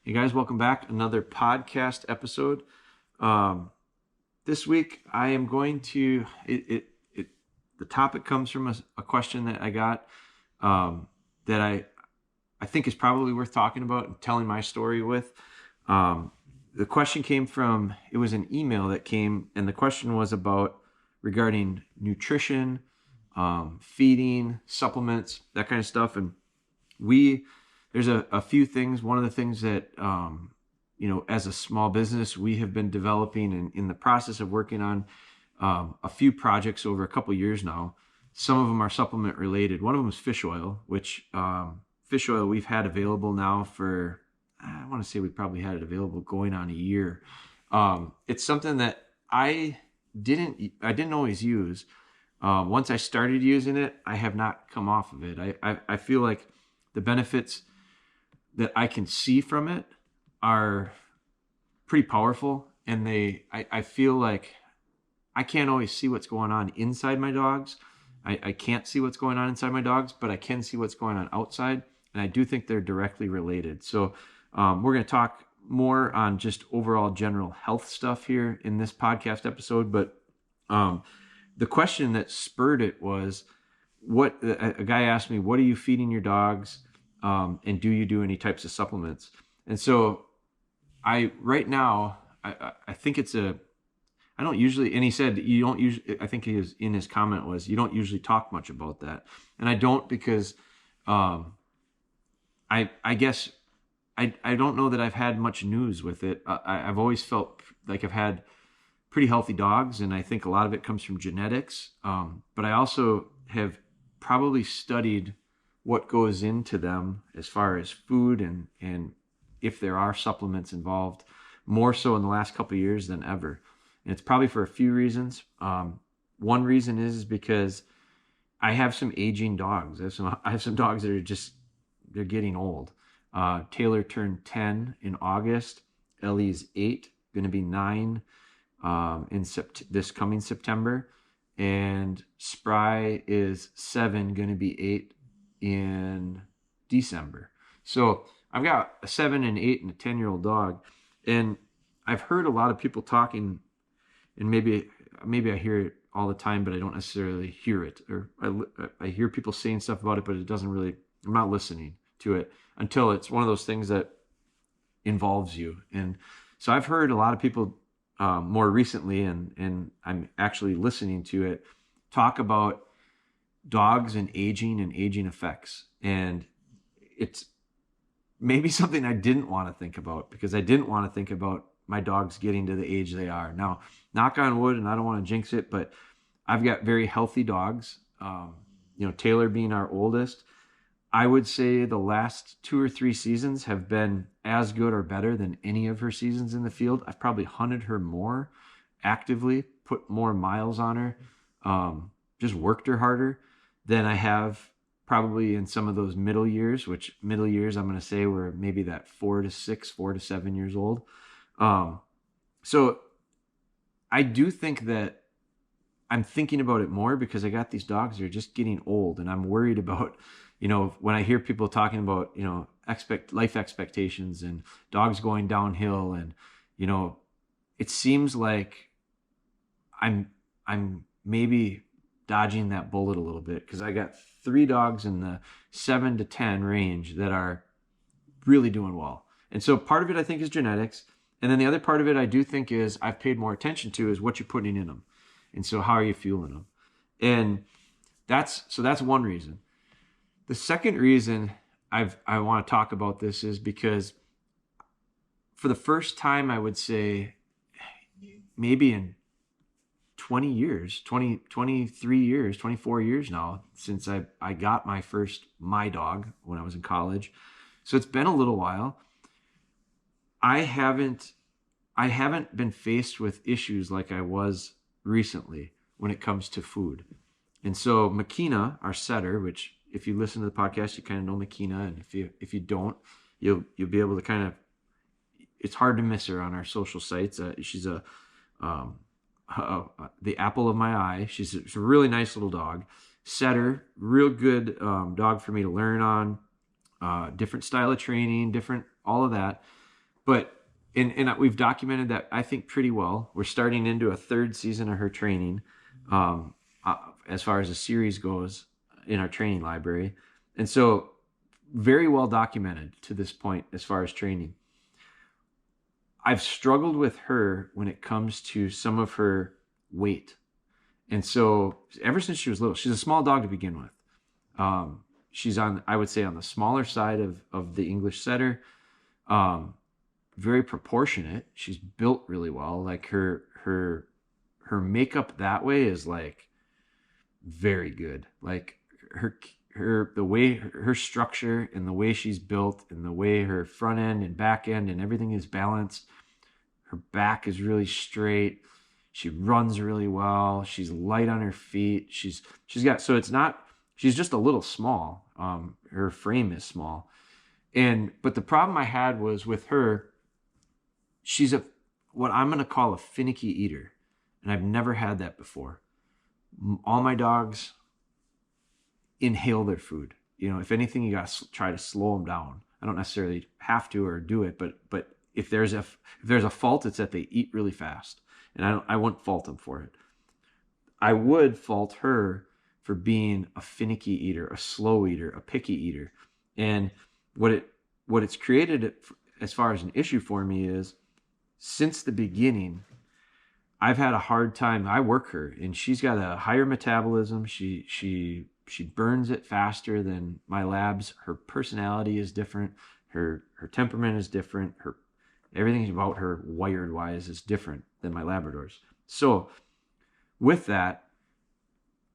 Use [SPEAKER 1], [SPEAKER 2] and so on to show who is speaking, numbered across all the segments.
[SPEAKER 1] Hey guys, welcome back. Another podcast episode. This week I am going to the topic comes from a question that I got that I think is probably worth talking about and telling my story with. The question came from, it was an email that came, and the question was about regarding nutrition, feeding, supplements, that kind of stuff. And there's a few things. One of the things that, as a small business, we have been developing and in the process of working on a few projects over a couple years now. Some of them are supplement related. One of them is fish oil, which fish oil we've had available now for, I want to say we probably had it available going on a year. It's something that I didn't always use. Once I started using it, I have not come off of it. I feel like the benefits that I can see from it are pretty powerful, and I feel like I can't always see what's going on inside my dogs. I can't see what's going on inside my dogs, but I can see what's going on outside, and I do think they're directly related. So we're going to talk more on just overall general health stuff here in this podcast episode, but the question that spurred it was, a guy asked me, what are you feeding your dogs? And do you do any types of supplements? And so right now, I think I don't usually, and he said, you don't usually, I think in his comment was, you don't usually talk much about that. And I don't, because, I guess I don't know that I've had much news with it. I've always felt like I've had pretty healthy dogs, and I think a lot of it comes from genetics. But I also have probably studied what goes into them as far as food and if there are supplements involved, more so in the last couple of years than ever. And it's probably for a few reasons. One reason is because I have some aging dogs. I have some dogs that are they're getting old. Taylor turned 10 in August. Ellie's 8, going to be 9 this coming September. And Spry is 7, going to be 8 in December. So I've got a 7, an 8, and a 10-year-old dog. And I've heard a lot of people talking, and maybe I hear it all the time, but I don't necessarily hear it. Or I hear people saying stuff about it, but I'm not listening to it until it's one of those things that involves you. And so I've heard a lot of people more recently, and I'm actually listening to it, talk about dogs and aging effects. And it's maybe something I didn't want to think about, because I didn't want to think about my dogs getting to the age they are. Now, knock on wood, and I don't want to jinx it, but I've got very healthy dogs. Taylor being our oldest, I would say the last 2 or 3 seasons have been as good or better than any of her seasons in the field. I've probably hunted her more actively, put more miles on her, just worked her harder than I have probably in some of those middle years, which middle years I'm going to say were maybe that 4 to 7 years old. So I do think that I'm thinking about it more because I got these dogs that are just getting old, and I'm worried about, when I hear people talking about, life expectations and dogs going downhill, and, it seems like I'm maybe dodging that bullet a little bit, because I got 3 dogs in the 7 to 10 range that are really doing well. And so part of it I think is genetics. And then the other part of it I do think is I've paid more attention to is what you're putting in them. And so how are you fueling them? And that's one reason. The second reason I want to talk about this is because for the first time, I would say maybe in 20 years, 23 years, 24 years now, since I got my dog when I was in college. So it's been a little while. I haven't been faced with issues like I was recently when it comes to food. And so Máquina, our setter, which if you listen to the podcast, you kind of know Máquina, and if you don't, you'll be able to kind of, it's hard to miss her on our social sites. She's the apple of my eye. She's a really nice little dog. Setter, real good dog for me to learn on. Different style of training, different, all of that. But and we've documented that, I think, pretty well. We're starting into a third season of her training, um, as far as the series goes in our training library, and so very well documented to this point as far as training. I've struggled with her when it comes to some of her weight. And so ever since she was little, she's a small dog to begin with. She's on, I would say, on the smaller side of the English setter. Very proportionate. She's built really well. Like her makeup that way is like very good. Like the way her structure and the way she's built and the way her front end and back end and everything is balanced. Her back is really straight. She runs really well. She's light on her feet. She's got, so it's not, she's just a little small. Her frame is small. But the problem I had was with her, she's what I'm going to call a finicky eater. And I've never had that before. All my dogs inhale their food. You know, if anything, you got to try to slow them down. I don't necessarily have to or do it, but if there's a fault, it's that they eat really fast. And I wouldn't fault them for it. I would fault her for being a finicky eater, a slow eater, a picky eater. And what it's created as far as an issue for me is, since the beginning, I've had a hard time. I work her, and she's got a higher metabolism. She burns it faster than my labs. Her personality is different. Her temperament is different. Everything about her wired wise is different than my Labradors. So with that,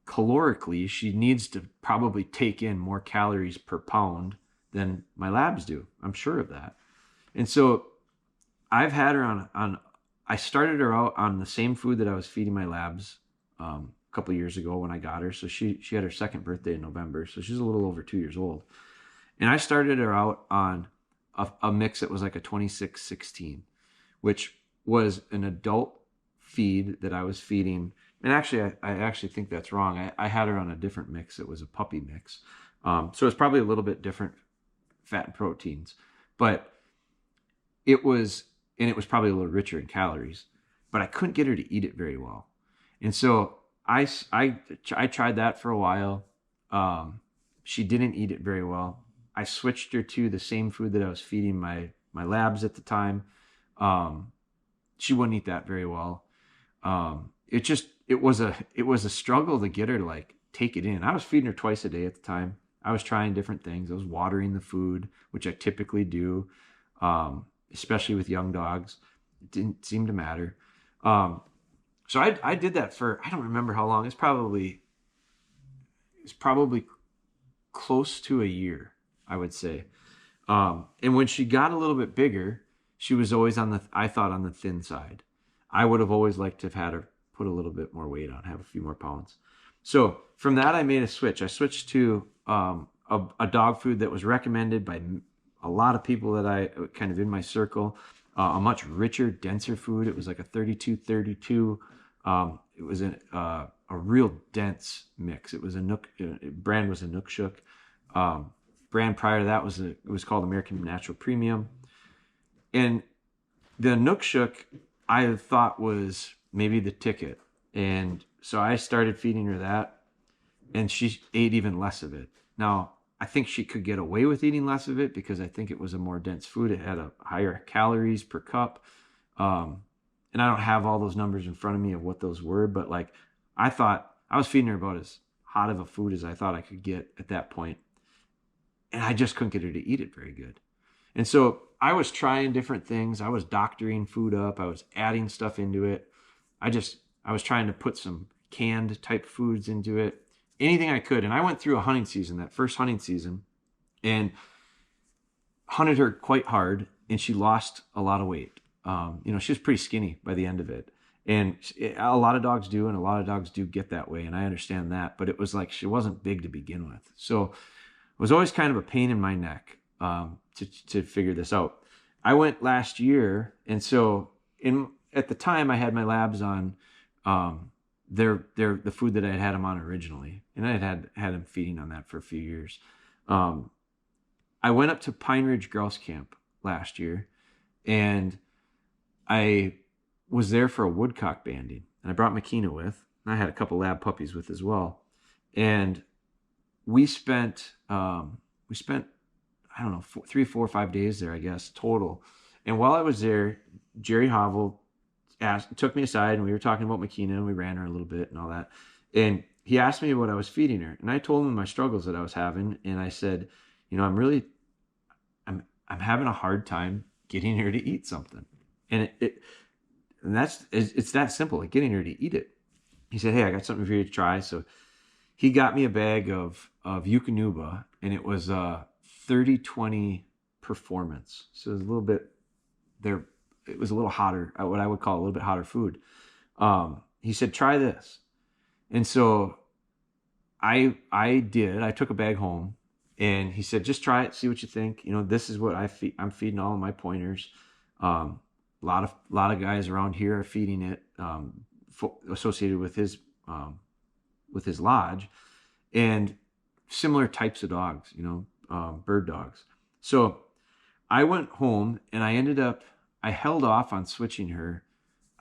[SPEAKER 1] calorically, she needs to probably take in more calories per pound than my labs do. I'm sure of that. And so I've had her I started her out on the same food that I was feeding my labs a couple of years ago when I got her. So she had her second birthday in November. So she's a little over 2 years old. And I started her out on a mix that was like a 26-16, which was an adult feed that I was feeding. And actually, I actually think that's wrong. I had her on a different mix. It was a puppy mix. So it's probably a little bit different fat and proteins, but it was probably a little richer in calories, but I couldn't get her to eat it very well. And so I tried that for a while. She didn't eat it very well. I switched her to the same food that I was feeding my labs at the time. She wouldn't eat that very well. It was a struggle to get her to like take it in. I was feeding her twice a day at the time. I was trying different things. I was watering the food, which I typically do, especially with young dogs. It didn't seem to matter. So I did that for, I don't remember how long. It's probably close to a year, I would say. And when she got a little bit bigger, she was always on the thin side. I would have always liked to have had her put a little bit more weight on, have a few more pounds. So from that, I made a switch. I switched to a dog food that was recommended by a lot of people that I kind of in my circle, a much richer, denser food. It was like a 32-32. It was a real dense mix. It was brand was a Inukshuk. Brand prior to that it was called American Natural Premium. And the Inukshuk I thought was maybe the ticket. And so I started feeding her that, and she ate even less of it. Now, I think she could get away with eating less of it because I think it was a more dense food. It had a higher calories per cup. And I don't have all those numbers in front of me of what those were, but like I thought I was feeding her about as hot of a food as I thought I could get at that point. And I just couldn't get her to eat it very good. And so I was trying different things. I was doctoring food up. I was adding stuff into it. I was trying to put some canned type foods into it, anything I could. And I went through a hunting season, that first hunting season, and hunted her quite hard, and she lost a lot of weight. She was pretty skinny by the end of it. And a lot of dogs do, and a lot of dogs do get that way, and I understand that. But it was like she wasn't big to begin with. So it was always kind of a pain in my neck to figure this out. I went last year, and so at the time I had my labs on the food that I had them on originally, and I had them feeding on that for a few years. I went up to Pine Ridge Grouse Camp last year, And I was there for a woodcock banding, and I brought Máquina with. And I had a couple lab puppies with as well, and we spent I don't know 3, 4, 5 days there, I guess, total. And while I was there, Jerry Havel took me aside, and we were talking about Máquina, and we ran her a little bit and all that. And he asked me what I was feeding her, and I told him my struggles that I was having, and I said, I'm having a hard time getting her to eat something, and it's that simple, like getting her to eat it. He said, "Hey, I got something for you to try." So he got me a bag of Eukanuba, and it was 30-20 performance. So it was a little bit there. It was a little hotter, what I would call a little bit hotter food. He said, "Try this," and so I did. I took a bag home, and he said, "Just try it, see what you think. This is what I'm feeding all of my pointers. A lot of guys around here are feeding it, associated with his lodge, and similar types of dogs, bird dogs." So I went home, and I held off on switching her.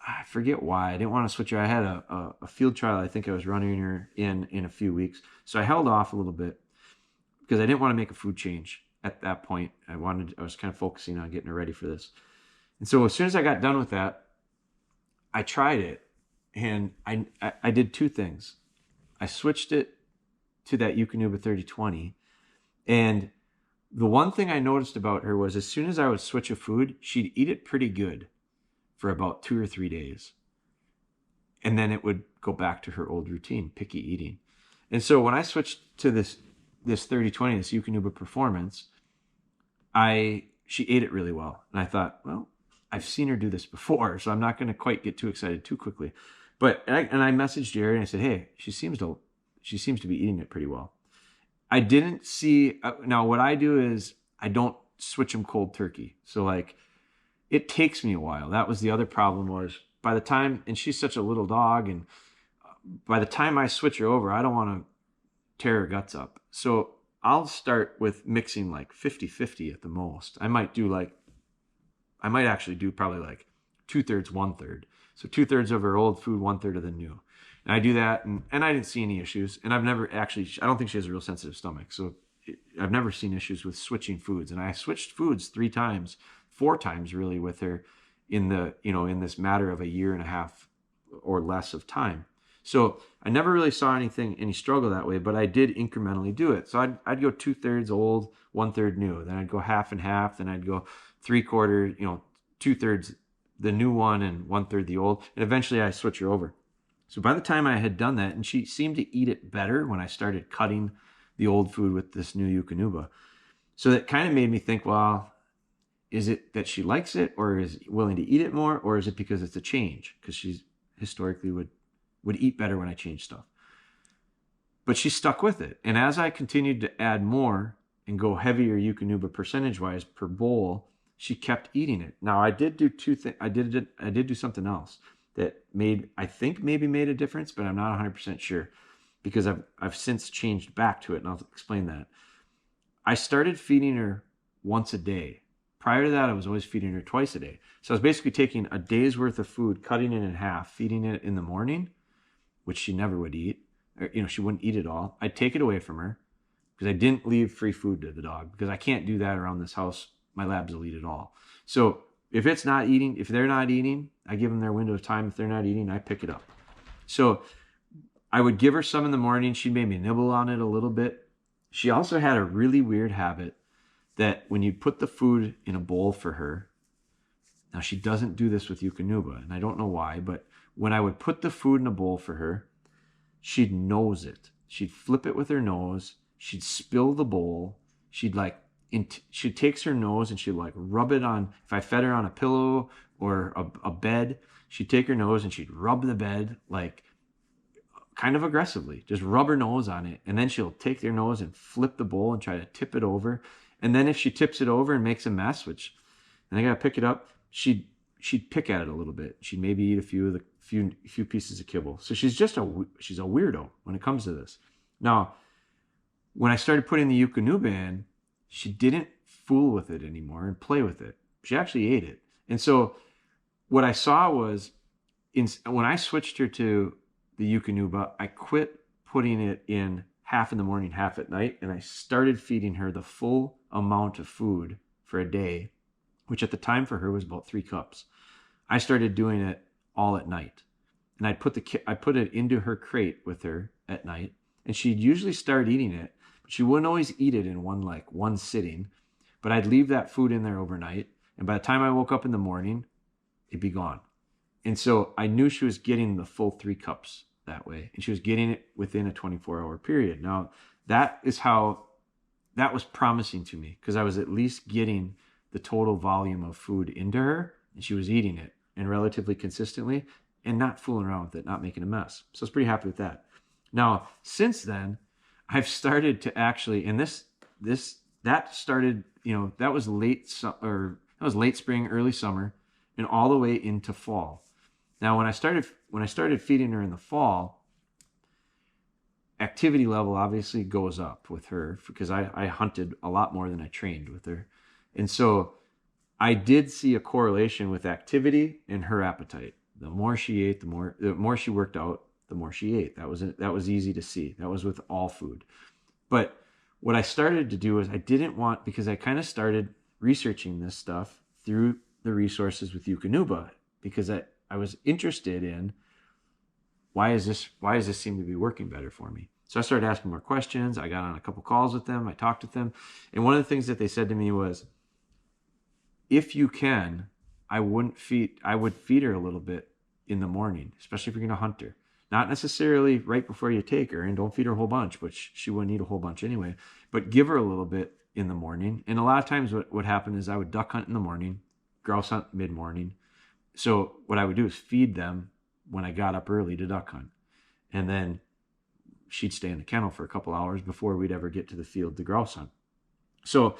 [SPEAKER 1] I forget why. I didn't want to switch her. I had a field trial I think I was running her in a few weeks. So I held off a little bit because I didn't want to make a food change at that point. I was kind of focusing on getting her ready for this. And so as soon as I got done with that, I tried it, and I did two things. I switched it to that Eukanuba 30-20, and the one thing I noticed about her was as soon as I would switch a food, she'd eat it pretty good for about 2 or 3 days. And then it would go back to her old routine, picky eating. And so when I switched to this 30-20, this Eukanuba Performance, she ate it really well. And I thought, well, I've seen her do this before, so I'm not going to quite get too excited too quickly. And I messaged Jerry, and I said, "Hey, she seems to be eating it pretty well." I didn't see, now what I do is I don't switch them cold turkey. So like, it takes me a while. That was the other problem, was by the time, and she's such a little dog, and by the time I switch her over, I don't want to tear her guts up. So I'll start with mixing like 50-50 at the most. I might actually do probably like 2/3, 1/3. So 2/3 of her old food, 1/3 of the new. And I do that, and I didn't see any issues. And I don't think she has a real sensitive stomach. So I've never seen issues with switching foods. And I switched foods 3 times, 4 times really with her in this matter of a year and a half or less of time. So I never really saw any struggle that way, but I did incrementally do it. So I'd go 2/3 old, 1/3 new. Then I'd go half and half. Then I'd go 3/4, 2/3 the new one and 1/3 the old. And eventually I switch her over. So by the time I had done that, and she seemed to eat it better when I started cutting the old food with this new Eukanuba. So that kind of made me think, well, is it that she likes it, or is willing to eat it more, or is it because it's a change? Because she historically would eat better when I changed stuff. But she stuck with it. And as I continued to add more and go heavier Eukanuba percentage-wise per bowl, she kept eating it. Now I did do two things. I did do something else that I think maybe made a difference, but I'm not 100% sure, because I've since changed back to it, and I'll explain that. I started feeding her once a day. Prior to that, I was always feeding her twice a day. So I was basically taking a day's worth of food, cutting it in half, feeding it in the morning, which she never would eat. Or, she wouldn't eat it all. I'd take it away from her because I didn't leave free food to the dog, because I can't do that around this house. My labs will eat it all. So if they're not eating, I give them their window of time. If they're not eating, I pick it up. So I would give her some in the morning. She'd maybe nibble on it a little bit. She also had a really weird habit that when you put the food in a bowl for her, now she doesn't do this with Eukanuba, and I don't know why, but when I would put the food in a bowl for her, she'd nose it. She'd flip it with her nose. She'd spill the bowl. She takes her nose and she'd like rub it on, if I fed her on a pillow or a bed, she'd take her nose and she'd rub the bed like kind of aggressively, just rub her nose on it. And then she'll take their nose and flip the bowl and try to tip it over. And then if she tips it over and makes a mess, and I got to pick it up, she'd pick at it a little bit. She'd maybe eat a few pieces of kibble. So she's a weirdo when it comes to this. Now, when I started putting the Eukanuba in, she didn't fool with it anymore and play with it. She actually ate it. And so what I saw was when I switched her to the Eukanuba, I quit putting it in half in the morning, half at night, and I started feeding her the full amount of food for a day, which at the time for her was about 3 cups. I started doing it all at night, and I put it into her crate with her at night, and she'd usually start eating it, but she wouldn't always eat it in one sitting. But I'd leave that food in there overnight, and by the time I woke up in the morning, it'd be gone. And so I knew she was getting the full 3 cups that way, and she was getting it within a 24-hour period. Now, that was promising to me, because I was at least getting the total volume of food into her, and she was eating it, and relatively consistently, and not fooling around with it, not making a mess. So I was pretty happy with that. Now, since then, I've started to actually, and that started, that was late spring, early summer, and all the way into fall. Now, when I started feeding her in the fall, activity level obviously goes up with her, because I hunted a lot more than I trained with her. And so I did see a correlation with activity and her appetite. The more she ate, the more she worked out, the more she ate. That was easy to see. That was with all food. But what I started to do is because I kind of started researching this stuff through the resources with Eukanuba, because I was interested in why does this seem to be working better for me? So I started asking more questions. I got on a couple calls with them. I talked with them. And one of the things that they said to me was, if you can, I would feed her a little bit in the morning, especially if you're going to hunt her. Not necessarily right before you take her, and don't feed her a whole bunch, which she wouldn't eat a whole bunch anyway, but give her a little bit in the morning. And a lot of times what would happen is I would duck hunt in the morning, grouse hunt mid-morning. So what I would do is feed them when I got up early to duck hunt. And then she'd stay in the kennel for a couple hours before we'd ever get to the field to grouse hunt. So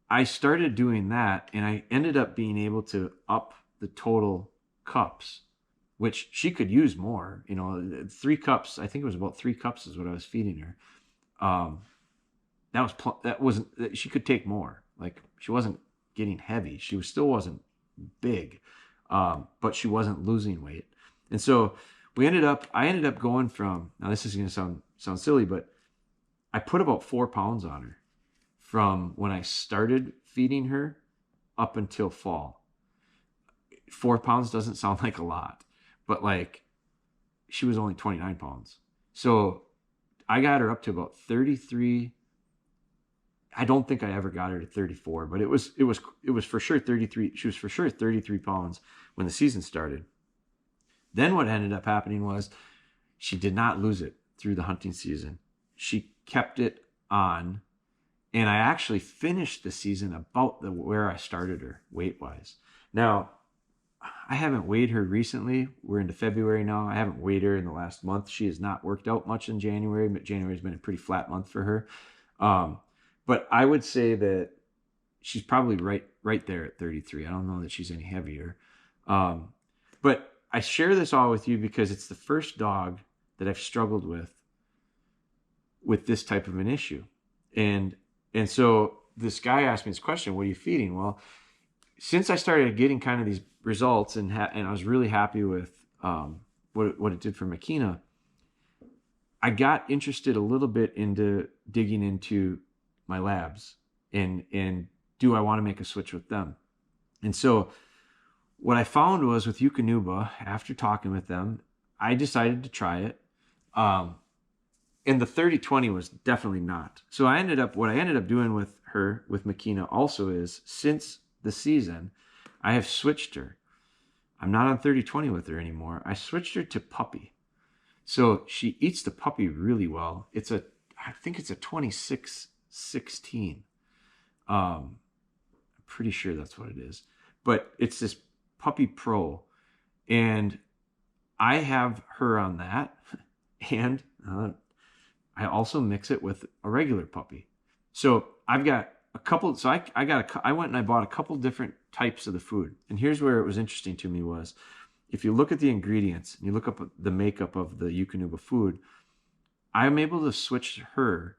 [SPEAKER 1] I started doing that, and I ended up being able to up the total cups, which she could use more. 3 cups, I think it was about 3 cups is what I was feeding her. She could take more. Like, she wasn't getting heavy. She still wasn't big, but she wasn't losing weight. And so I ended up going from, now this is going to sound silly, but I put about 4 pounds on her from when I started feeding her up until fall. 4 pounds doesn't sound like a lot, but like, she was only 29 pounds. So I got her up to about 33. I don't think I ever got her to 34, but it was for sure 33. She was for sure 33 pounds when the season started. Then what ended up happening was she did not lose it through the hunting season. She kept it on, and I actually finished the season about where I started her weight-wise. Now, I haven't weighed her recently. We're into February now. I haven't weighed her in the last month. She has not worked out much in January. January's been a pretty flat month for her. But I would say that she's probably right there at 33. I don't know that she's any heavier. But I share this all with you because it's the first dog that I've struggled with this type of an issue. And so this guy asked me this question, what are you feeding? Well, since I started getting kind of these results and I was really happy with what it did for Máquina, I got interested a little bit into digging into my labs and do I want to make a switch with them? And so what I found was with Eukanuba, after talking with them, I decided to try it. And the 30-20 was definitely not. So what I ended up doing with her, with Máquina also is, since the season, I have switched her. I'm not on 30-20 with her anymore. I switched her to puppy. So she eats the puppy really well. I think it's a 26-16. I'm pretty sure that's what it is. But it's this Puppy Pro. And I have her on that. And I also mix it with a regular puppy. So I've got a couple. So I went and I bought a couple different types of the food. And here's where it was interesting to me was, if you look at the ingredients and you look up the makeup of the Eukanuba food, I'm able to switch her,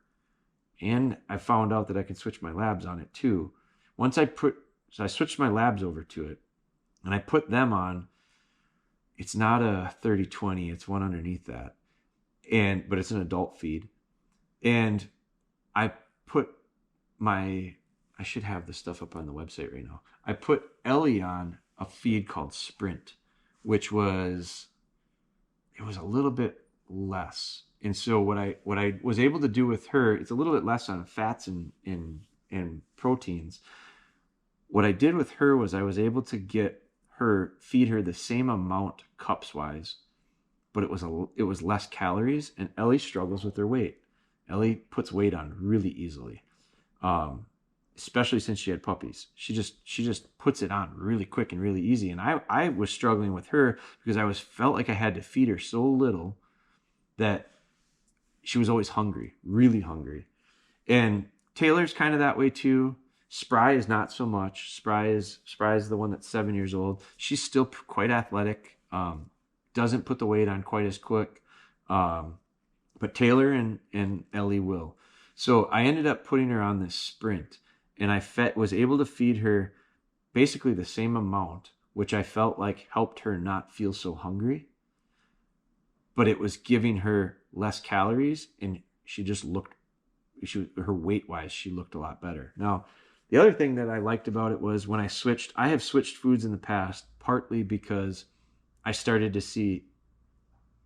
[SPEAKER 1] and I found out that I can switch my labs on it too. So I switched my labs over to it. and I put them on. It's not a 30-20, it's one underneath that, but it's an adult feed. And I put I should have this stuff up on the website right now. I put Ellie on a feed called Sprint, which was a little bit less. And so what I was able to do with her, it's a little bit less on fats and proteins. What I did with her was I was able to feed her the same amount cups wise, but it was less calories. And Ellie struggles with her weight. Ellie puts weight on really easily, especially since she had puppies. She just puts it on really quick and really easy. And I was struggling with her because felt like I had to feed her so little that she was always hungry, really hungry. And Taylor's kind of that way too. Spry is not so much. Spry is the one that's 7 years old. She's still quite athletic. Doesn't put the weight on quite as quick. But Taylor and Ellie will. So I ended up putting her on this Sprint, and I was able to feed her basically the same amount, which I felt like helped her not feel so hungry. But it was giving her less calories, and she just her weight wise, she looked a lot better. Now, the other thing that I liked about it was when I have switched foods in the past, partly because I started to see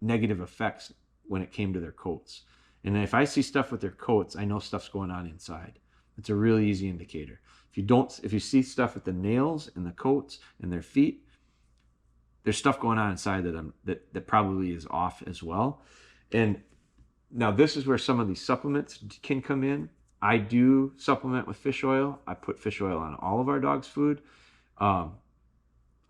[SPEAKER 1] negative effects when it came to their coats. And if I see stuff with their coats, I know stuff's going on inside. It's a really easy indicator. If you see stuff with the nails and the coats and their feet, there's stuff going on inside that probably is off as well. And now this is where some of these supplements can come in. I do supplement with fish oil. I put fish oil on all of our dogs' food. I've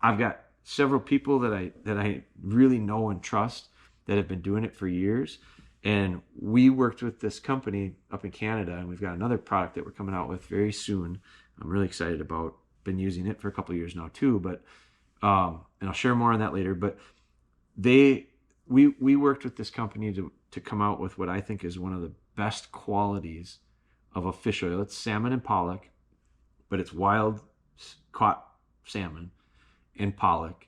[SPEAKER 1] got several people that I really know and trust that have been doing it for years. And we worked with this company up in Canada, and we've got another product that we're coming out with very soon. I'm really excited about. Been using it for a couple of years now too, but and I'll share more on that later. But we worked with this company to come out with what I think is one of the best qualities of a fish oil. It's salmon and pollock, but it's wild caught salmon and pollock,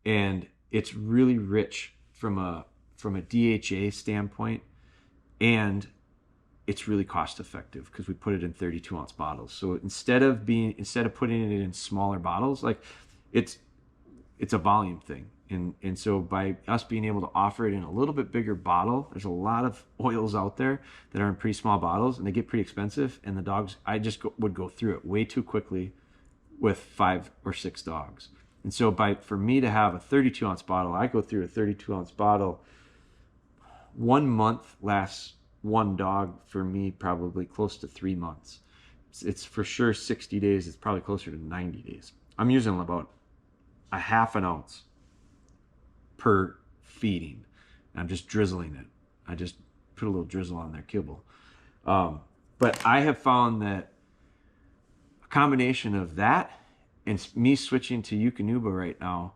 [SPEAKER 1] and it's really rich from a DHA standpoint, and it's really cost effective because we put it in 32-ounce bottles. So instead of putting it in smaller bottles, like it's a volume thing. And so by us being able to offer it in a little bit bigger bottle, there's a lot of oils out there that are in pretty small bottles, and they get pretty expensive. And the dogs, would go through it way too quickly with 5 or 6 dogs. And so for me to have a 32-ounce bottle, I go through a 32-ounce bottle. 1 month lasts one dog for me probably close to 3 months. It's for sure 60 days. It's probably closer to 90 days. I'm using about a half an ounce per feeding. I'm just drizzling it. I just put a little drizzle on their kibble. But I have found that a combination of that and me switching to Eukanuba right now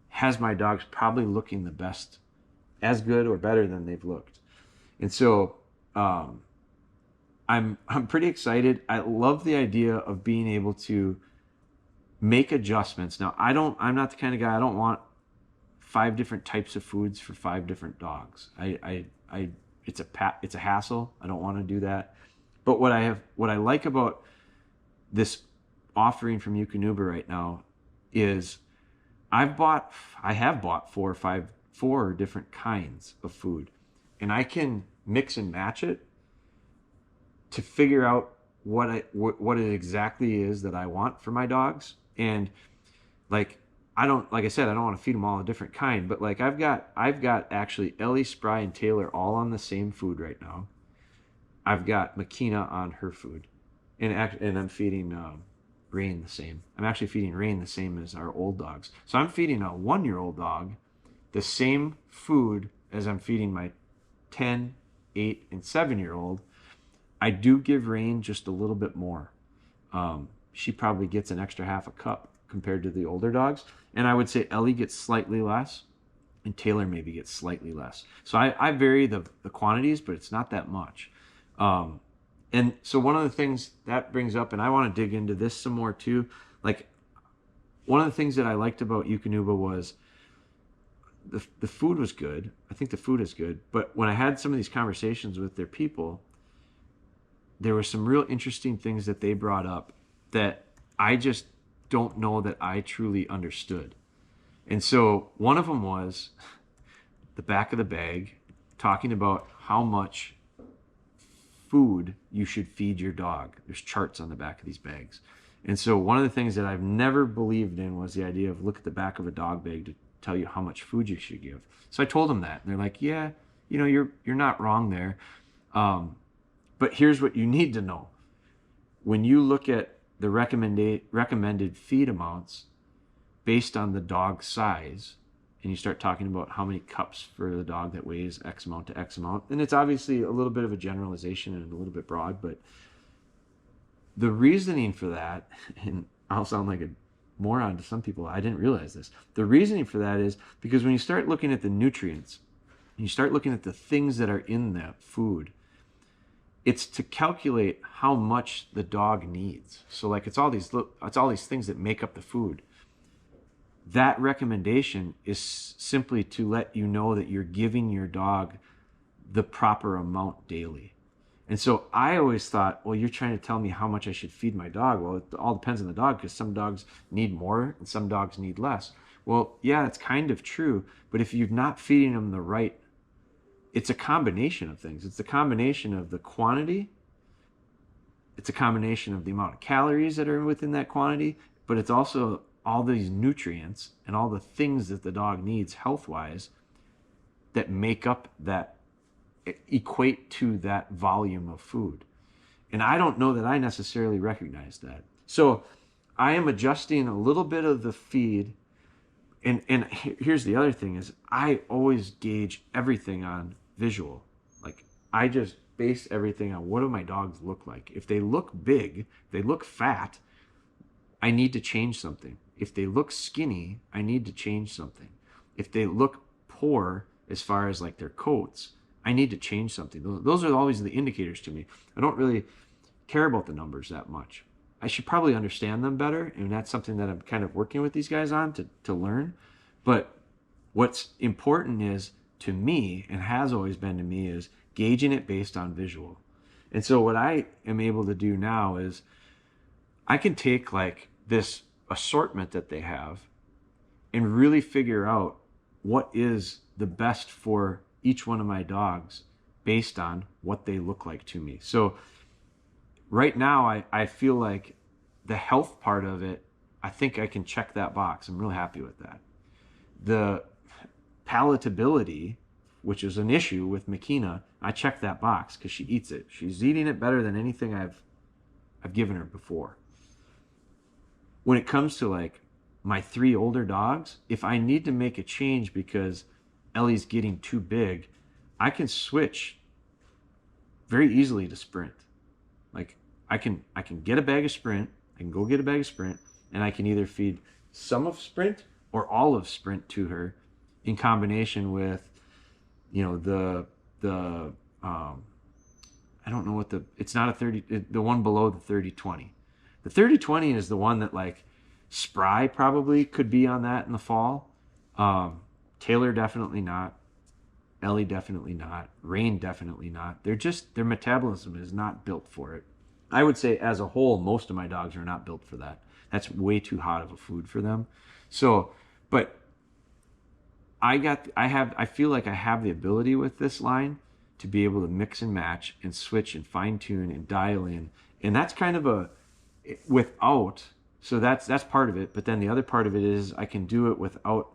[SPEAKER 1] has my dogs probably looking the best, as good or better than they've looked. And so I'm pretty excited. I love the idea of being able to make adjustments. Now, I'm not the kind of guy, I don't want 5 different types of foods for 5 different dogs. It's a hassle. I don't want to do that. But what I like about this offering from Eukanuba right now is I have bought 4 different kinds of food, and I can mix and match it to figure out what it exactly is that I want for my dogs. And like I don't want to feed them all a different kind, but like I've got actually Ellie, Spry, and Taylor all on the same food right now. I've got Máquina on her food, and I'm feeding Rain the same. I'm actually feeding Rain the same as our old dogs. So I'm feeding a 1-year-old dog the same food as I'm feeding my 10, 8, and 7-year-old. I do give Rain just a little bit more. She probably gets an extra half a cup compared to the older dogs. And I would say Ellie gets slightly less, and Taylor maybe gets slightly less. So I vary the quantities, but it's not that much. And so one of the things that brings up, and I want to dig into this some more too, like one of the things that I liked about Eukanuba was the food was good. I think the food is good. But when I had some of these conversations with their people, there were some real interesting things that they brought up that I just don't know that I truly understood. And so one of them was the back of the bag, talking about how much food you should feed your dog. There's charts on the back of these bags. And so one of the things that I've never believed in was the idea of look at the back of a dog bag to tell you how much food you should give. So I told them that, and they're like, yeah, you know, you're not wrong there. But here's what you need to know. When you look at the recommended feed amounts based on the dog's size, and you start talking about how many cups for the dog that weighs X amount to X amount, and it's obviously a little bit of a generalization and a little bit broad, but the reasoning for that, and I'll sound like a moron to some people, I didn't realize this. The reasoning for that is because when you start looking at the nutrients, and you start looking at the things that are in that food, it's to calculate how much the dog needs. So like it's all these things that make up the food. That recommendation is simply to let you know that you're giving your dog the proper amount daily. And so I always thought, well, you're trying to tell me how much I should feed my dog. Well, it all depends on the dog because some dogs need more and some dogs need less. Well, yeah, it's kind of true. But if you're not feeding them the right, it's a combination of things. It's a combination of the quantity. It's a combination of the amount of calories that are within that quantity. But it's also all these nutrients and all the things that the dog needs health-wise that make up that, equate to that volume of food. And I don't know that I necessarily recognize that. So I am adjusting a little bit of the feed. And here's the other thing is I always gauge everything on visual. Like I just base everything on what do my dogs look like. If they look big, they look fat, I need to change something. If they look skinny, I need to change something. If they look poor as far as like their coats, I need to change something. Those are always the indicators to me. I don't really care about the numbers that much. I should probably understand them better, and that's something that I'm kind of working with these guys on to learn. But what's important is to me, and has always been to me, is gauging it based on visual. And so what I am able to do now is I can take like this assortment that they have and really figure out what is the best for each one of my dogs based on what they look like to me. So right now, I feel like the health part of it, I think I can check that box. I'm real happy with that. The palatability, which is an issue with Máquina, I check that box because she eats it. She's eating it better than anything I've given her before. When it comes to like my 3 older dogs, if I need to make a change because Ellie's getting too big, I can switch very easily to Sprint. Like I can get a bag of Sprint, I can go get a bag of Sprint, and I can either feed some of Sprint or all of Sprint to her in combination with, you know, the I don't know what it's not a 30, the one below the 30-20. The 30-20 is the one that like Spry probably could be on that in the fall. Taylor definitely not. Ellie definitely not. Rain definitely not. Their metabolism is not built for it. I would say as a whole, most of my dogs are not built for that. That's way too hot of a food for them. So, but I feel like I have the ability with this line to be able to mix and match and switch and fine tune and dial in. And that's kind of so that's part of it. But then the other part of it is I can do it without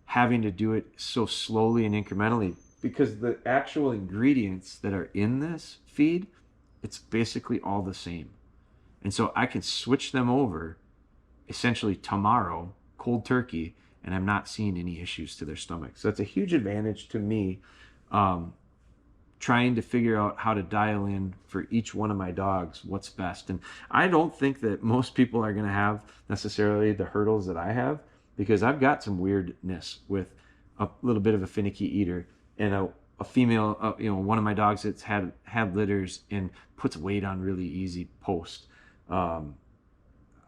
[SPEAKER 1] having to do it so slowly and incrementally, because the actual ingredients that are in this feed, it's basically all the same. And so I can switch them over essentially tomorrow, cold turkey, and I'm not seeing any issues to their stomach. So it's a huge advantage to me, trying to figure out how to dial in for each one of my dogs what's best. And I don't think that most people are going to have necessarily the hurdles that I have, because I've got some weirdness with a little bit of a finicky eater and a female, one of my dogs that's had litters and puts weight on really easy post.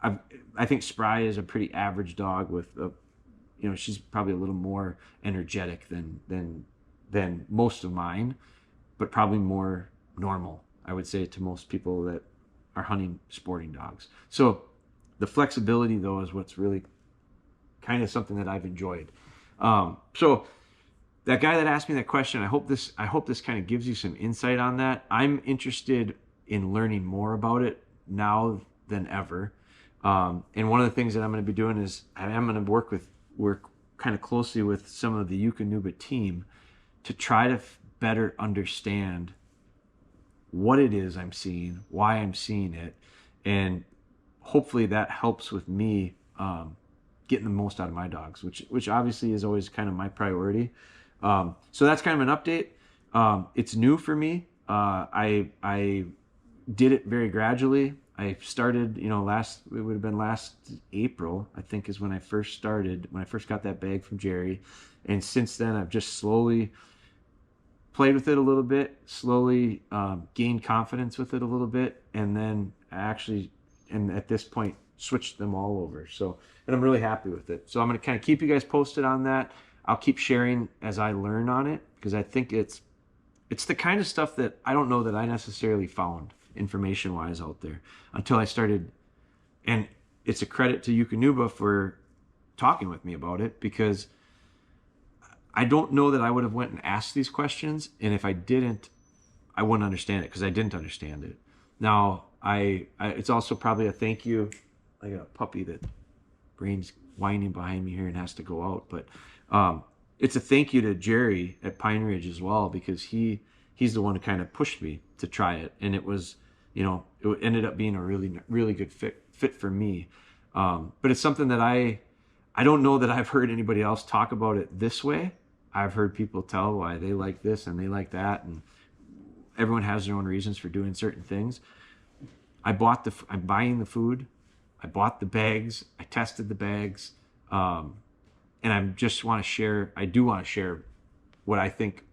[SPEAKER 1] I think Spry is a pretty average dog with a, you know, she's probably a little more energetic than most of mine, but probably more normal, I would say, to most people that are hunting sporting dogs. So the flexibility, though, is what's really kind of something that I've enjoyed. So that guy that asked me that question, I hope this kind of gives you some insight on that. I'm interested in learning more about it now than ever. And one of the things that I'm going to be doing is I'm going to work kind of closely with some of the Eukanuba team to try to better understand what it is I'm seeing, why I'm seeing it, and hopefully that helps with me getting the most out of my dogs, which obviously is always kind of my priority. So that's kind of an update. It's new for me. I did it very gradually. I started, you know, it would have been last April, I think, is when I first started, when I first got that bag from Jerry. And since then, I've just slowly played with it a little bit, slowly gained confidence with it a little bit, and then and at this point, switched them all over. So, and I'm really happy with it. So I'm going to kind of keep you guys posted on that. I'll keep sharing as I learn on it, because I think it's the kind of stuff that I don't know that I necessarily found information-wise out there until I started. And it's a credit to Eukanuba for talking with me about it, because I don't know that I would have went and asked these questions, and if I didn't, I wouldn't understand it, because I didn't understand it. Now, it's also probably a thank you. I got a puppy that brain's whining behind me here and has to go out, but it's a thank you to Jerry at Pine Ridge as well, because he's the one who kind of pushed me to try it, and it was, you know, it ended up being a really, really good fit for me. But it's something that I don't know that I've heard anybody else talk about it this way. I've heard people tell why they like this and they like that, and everyone has their own reasons for doing certain things. I'm buying the food. I bought the bags. I tested the bags. And I just want to share, I do want to share what I think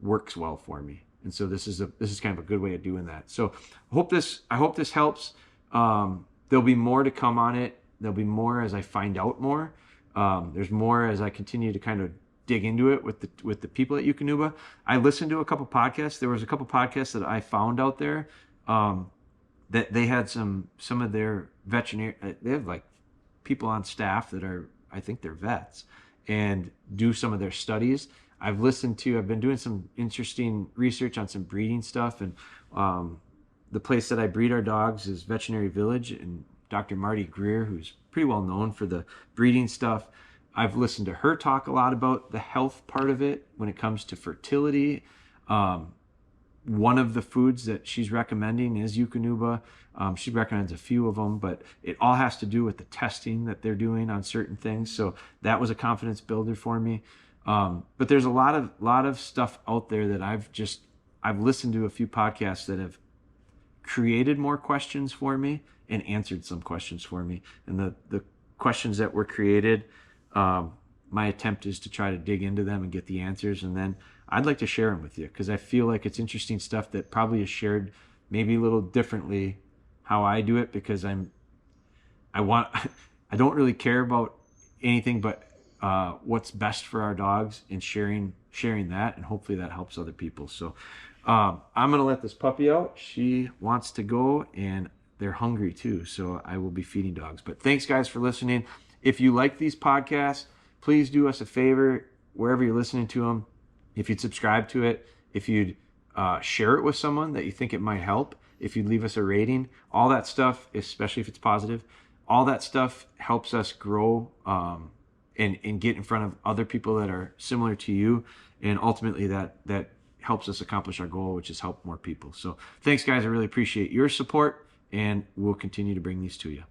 [SPEAKER 1] works well for me. And so this is kind of a good way of doing that. So I hope this helps. There'll be more to come on it. There'll be more as I find out more. There's more as I continue to kind of dig into it with the people at Eukanuba. I listened to a couple podcasts. There was a couple podcasts that I found out there that they had some of their veterinary. They have like people on staff that are, I think they're vets, and do some of their studies. I've been doing some interesting research on some breeding stuff, and the place that I breed our dogs is Veterinary Village, and Dr. Marty Greer, who's pretty well known for the breeding stuff. I've listened to her talk a lot about the health part of it when it comes to fertility. One of the foods that she's recommending is Eukanuba. She recommends a few of them, but it all has to do with the testing that they're doing on certain things. So that was a confidence builder for me. But there's a lot of stuff out there that I've listened to a few podcasts that have created more questions for me and answered some questions for me. And the questions that were created, my attempt is to try to dig into them and get the answers, and then I'd like to share them with you, because I feel like it's interesting stuff that probably is shared maybe a little differently how I do it, because I don't really care about anything but what's best for our dogs, and sharing that, and hopefully that helps other people. So I'm gonna let this puppy out. She wants to go, and they're hungry too, so I will be feeding dogs. But thanks guys for listening. If you like these podcasts, please do us a favor wherever you're listening to them. If you'd subscribe to it, if you'd share it with someone that you think it might help, if you'd leave us a rating, all that stuff, especially if it's positive, all that stuff helps us grow and get in front of other people that are similar to you. And ultimately that helps us accomplish our goal, which is help more people. So thanks guys. I really appreciate your support, and we'll continue to bring these to you.